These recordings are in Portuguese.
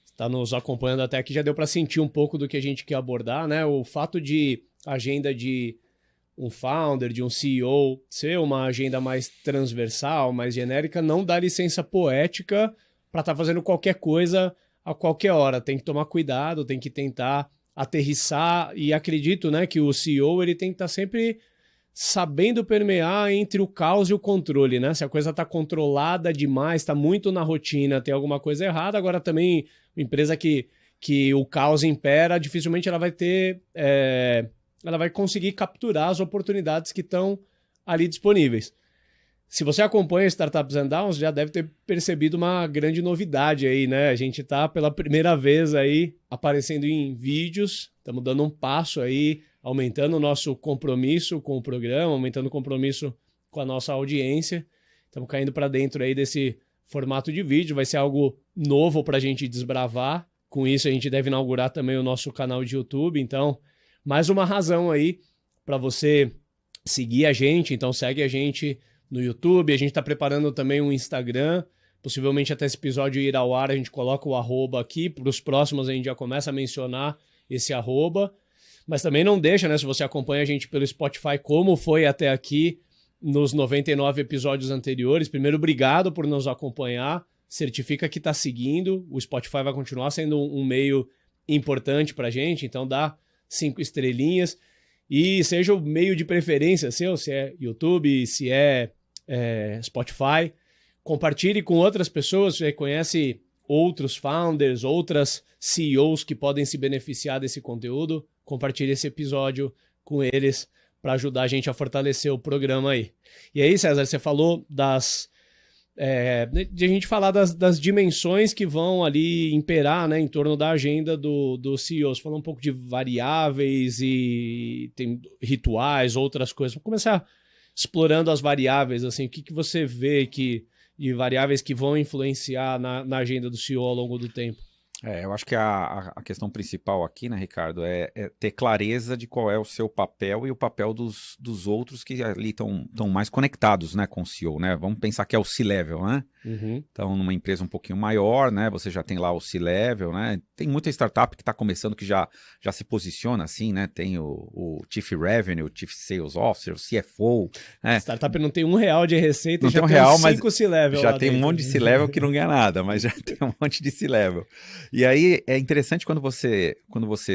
está nos acompanhando até aqui, já deu para sentir um pouco do que a gente quer abordar, né? O fato de agenda de um founder, de um CEO, ser uma agenda mais transversal, mais genérica, não dá licença poética para estar fazendo qualquer coisa a qualquer hora. Tem que tomar cuidado, tem que tentar aterrissar, e acredito, né, que o CEO ele tem que estar sempre sabendo permear entre o caos e o controle, né? Se a coisa está controlada demais, está muito na rotina, tem alguma coisa errada. Agora também, uma empresa que o caos impera, dificilmente ela vai ter... ela vai conseguir capturar as oportunidades que estão ali disponíveis. Se você acompanha Startups and Downs, já deve ter percebido uma grande novidade aí, né? A gente está pela primeira vez aí aparecendo em vídeos, estamos dando um passo aí, aumentando o nosso compromisso com o programa, aumentando o compromisso com a nossa audiência. Estamos caindo para dentro aí desse formato de vídeo, vai ser algo novo para a gente desbravar. Com isso a gente deve inaugurar também o nosso canal de YouTube, então mais uma razão aí para você seguir a gente, então segue a gente no YouTube, a gente está preparando também um Instagram, possivelmente até esse episódio ir ao ar, a gente coloca o arroba aqui, para os próximos a gente já começa a mencionar esse arroba, mas também não deixa, né, se você acompanha a gente pelo Spotify, como foi até aqui nos 99 episódios anteriores, primeiro, obrigado por nos acompanhar, certifica que está seguindo, o Spotify vai continuar sendo um meio importante para a gente, então dá 5 estrelinhas, e seja o meio de preferência seu, se é YouTube, se é Spotify, compartilhe com outras pessoas, você conhece outros founders, outras CEOs que podem se beneficiar desse conteúdo, compartilhe esse episódio com eles para ajudar a gente a fortalecer o programa aí. E aí, César, você falou de a gente falar das dimensões que vão ali imperar, né, em torno da agenda do CEO. Você falou um pouco de variáveis e tem rituais, outras coisas. Vamos começar explorando as variáveis, assim, o que você vê de variáveis que vão influenciar na agenda do CEO ao longo do tempo? Eu acho que a questão principal aqui, né, Ricardo, é ter clareza de qual é o seu papel e o papel dos outros que ali estão mais conectados, né, com o CEO, né? Vamos pensar que é o C-Level, né? Uhum. Então, numa empresa um pouquinho maior, né, você já tem lá o C-Level, né? Tem muita startup que está começando que já se posiciona assim, né? Tem o Chief Revenue, o Chief Sales Officer, o CFO, né? Startup não tem R$1 de receita Não e já tem tem R$1, uns 5 C-Level já lá tem um dentro. monte de C-Level que não ganha nada, mas já tem um monte de C-Level. E aí é interessante quando você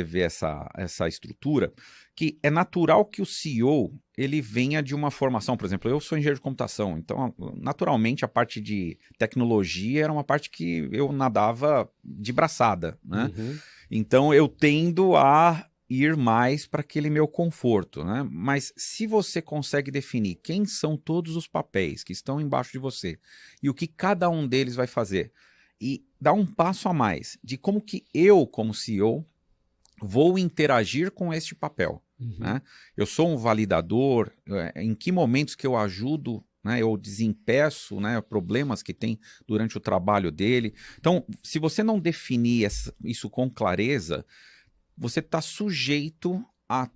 vê essa estrutura, que é natural que o CEO ele venha de uma formação. Por exemplo, eu sou engenheiro de computação, então naturalmente a parte de tecnologia era uma parte que eu nadava de braçada, né? Uhum. Então eu tendo a ir mais para aquele meu conforto, né? Mas se você consegue definir quem são todos os papéis que estão embaixo de você e o que cada um deles vai fazer, e dar um passo a mais de como que eu, como CEO, vou interagir com este papel. Uhum. Né? Eu sou um validador, em que momentos que eu ajudo, né, eu desempeço, né, problemas que tem durante o trabalho dele. Então, se você não definir isso com clareza, você está sujeito a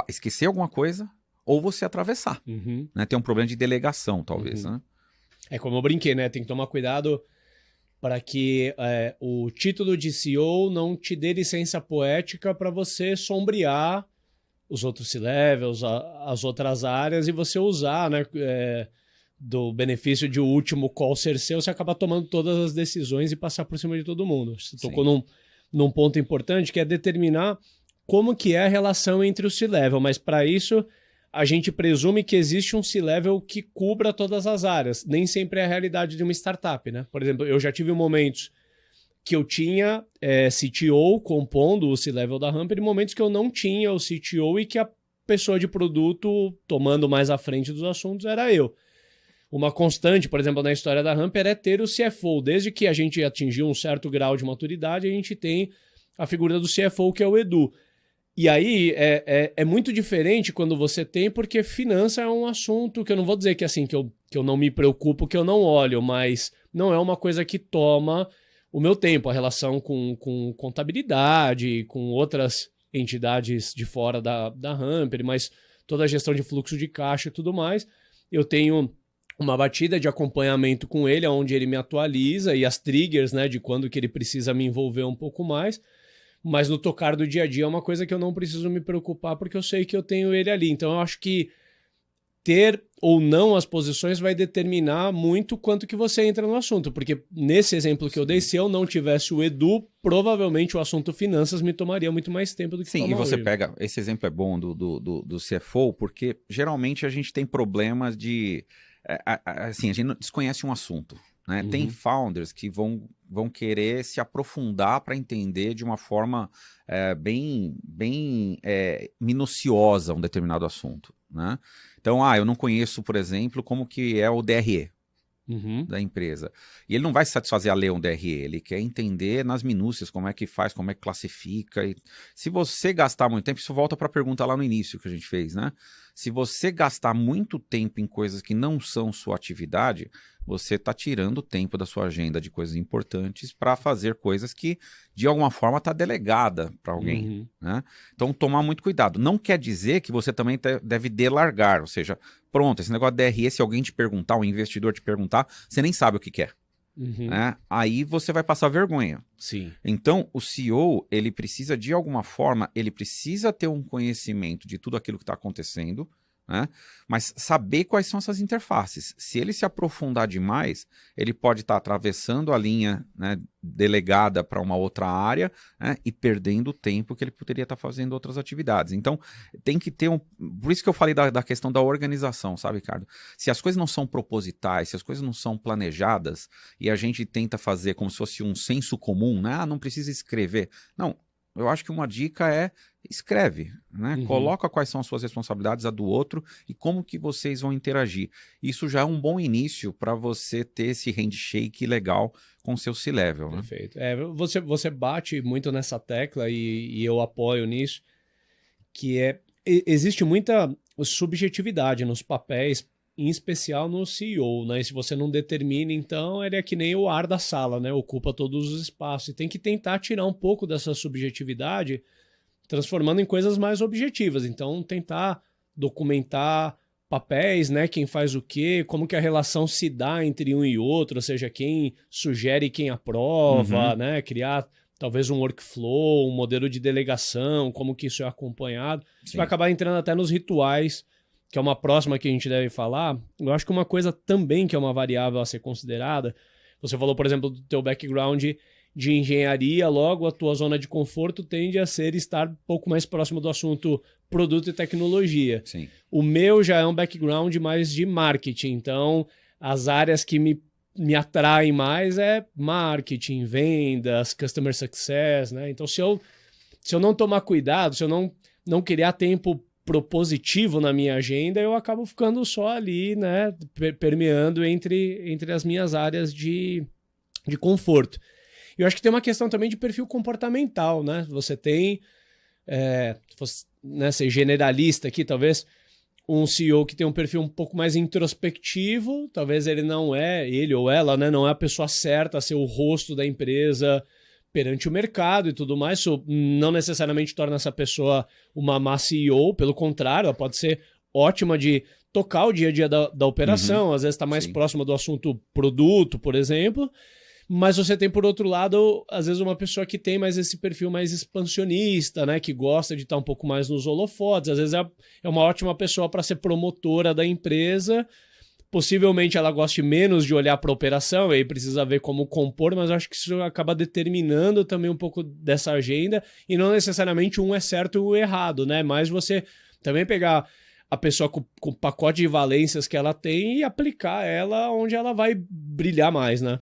esquecer alguma coisa ou você atravessar. Uhum. Né? Ter um problema de delegação, talvez. Uhum. Né? É como eu brinquei, né? Tem que tomar cuidado para que o título de CEO não te dê licença poética para você sombrear os outros C-Levels, as outras áreas, e você usar, né, do benefício de o último call ser seu, você acaba tomando todas as decisões e passar por cima de todo mundo. Você tocou num ponto importante, que é determinar como que é a relação entre o C-Level, mas para isso a gente presume que existe um C-Level que cubra todas as áreas. Nem sempre é a realidade de uma startup, né? Por exemplo, eu já tive momentos que eu tinha CTO compondo o C-Level da Humper e momentos que eu não tinha o CTO e que a pessoa de produto tomando mais à frente dos assuntos era eu. Uma constante, por exemplo, na história da Humper é ter o CFO. Desde que a gente atingiu um certo grau de maturidade, a gente tem a figura do CFO, que é o Edu. E aí é muito diferente quando você tem, porque finança é um assunto que eu não vou dizer que assim que eu não me preocupo, que eu não olho, mas não é uma coisa que toma o meu tempo, a relação com contabilidade, com outras entidades de fora da Humper, mas toda a gestão de fluxo de caixa e tudo mais. Eu tenho uma batida de acompanhamento com ele, onde ele me atualiza e as triggers, né, de quando que ele precisa me envolver um pouco mais. Mas no tocar do dia a dia é uma coisa que eu não preciso me preocupar, porque eu sei que eu tenho ele ali. Então eu acho que ter ou não as posições vai determinar muito quanto que você entra no assunto, porque nesse exemplo que eu dei, se eu não tivesse o Edu, provavelmente o assunto finanças me tomaria muito mais tempo do que Sim, e você pega, esse exemplo é bom do CFO, porque geralmente a gente tem problemas de, assim, a gente desconhece um assunto, né? Uhum. Tem founders que vão querer se aprofundar para entender de uma forma bem minuciosa um determinado assunto, né? Então, eu não conheço, por exemplo, como que é o DRE da empresa. E ele não vai se satisfazer a ler um DRE, ele quer entender nas minúcias como é que faz, como é que classifica. E se você gastar muito tempo, isso volta para a pergunta lá no início que a gente fez, né? Se você gastar muito tempo em coisas que não são sua atividade, você está tirando tempo da sua agenda de coisas importantes para fazer coisas que, de alguma forma, está delegada para alguém. Né? Então, tomar muito cuidado. Não quer dizer que você também deve delargar, ou seja, pronto, esse negócio de DRE, se alguém te perguntar, um investidor te perguntar, você nem sabe o que quer. Né? Aí você vai passar vergonha. Sim. Então, o CEO, ele precisa, de alguma forma, ele precisa ter um conhecimento de tudo aquilo que está acontecendo, né? Mas saber quais são essas interfaces. Se ele se aprofundar demais, ele pode estar atravessando a linha, né, delegada para uma outra área, né, e perdendo o tempo que ele poderia estar fazendo outras atividades. Então, tem que ter Por isso que eu falei da questão da organização, sabe, Ricardo? Se as coisas não são propositais, se as coisas não são planejadas, e a gente tenta fazer como se fosse um senso comum, né? Não precisa escrever. Não. Eu acho que uma dica é escreve, né? Coloca quais são as suas responsabilidades, a do outro, e como que vocês vão interagir. Isso já é um bom início para você ter esse handshake legal com o seu C-Level. Né? Perfeito. Você bate muito nessa tecla e eu apoio nisso, que existe muita subjetividade nos papéis, em especial no CEO, né? E se você não determina, então ele é que nem o ar da sala, né? Ocupa todos os espaços. E tem que tentar tirar um pouco dessa subjetividade, transformando em coisas mais objetivas. Então, tentar documentar papéis, né? Quem faz o quê, como que a relação se dá entre um e outro, ou seja, quem sugere e quem aprova, né? Criar talvez um workflow, um modelo de delegação, como que isso é acompanhado. Isso vai acabar entrando até nos rituais, que é uma próxima que a gente deve falar. Eu acho que uma coisa também que é uma variável a ser considerada, você falou, por exemplo, do teu background de engenharia, logo a tua zona de conforto tende a estar um pouco mais próximo do assunto produto e tecnologia. Sim. O meu já é um background mais de marketing, então as áreas que me atraem mais é marketing, vendas, customer success, né? Então se eu não tomar cuidado, se eu não criar tempo propositivo na minha agenda, eu acabo ficando só ali, né, permeando entre as minhas áreas de conforto. Eu acho que tem uma questão também de perfil comportamental, né? Você tem, ser generalista aqui, talvez um CEO que tem um perfil um pouco mais introspectivo, talvez ele ou ela, né, não é a pessoa certa a ser o rosto da empresa perante o mercado e tudo mais. Isso não necessariamente torna essa pessoa uma má CEO, pelo contrário, ela pode ser ótima de tocar o dia a dia da operação, às vezes está mais próxima do assunto produto, por exemplo, mas você tem, por outro lado, às vezes uma pessoa que tem mais esse perfil mais expansionista, né, que gosta de estar um pouco mais nos holofotes, às vezes é uma ótima pessoa para ser promotora da empresa. Possivelmente ela goste menos de olhar para a operação, e aí precisa ver como compor, mas eu acho que isso acaba determinando também um pouco dessa agenda, e não necessariamente um é certo e o errado, né? Mas você também pegar a pessoa com o pacote de valências que ela tem e aplicar ela onde ela vai brilhar mais, né?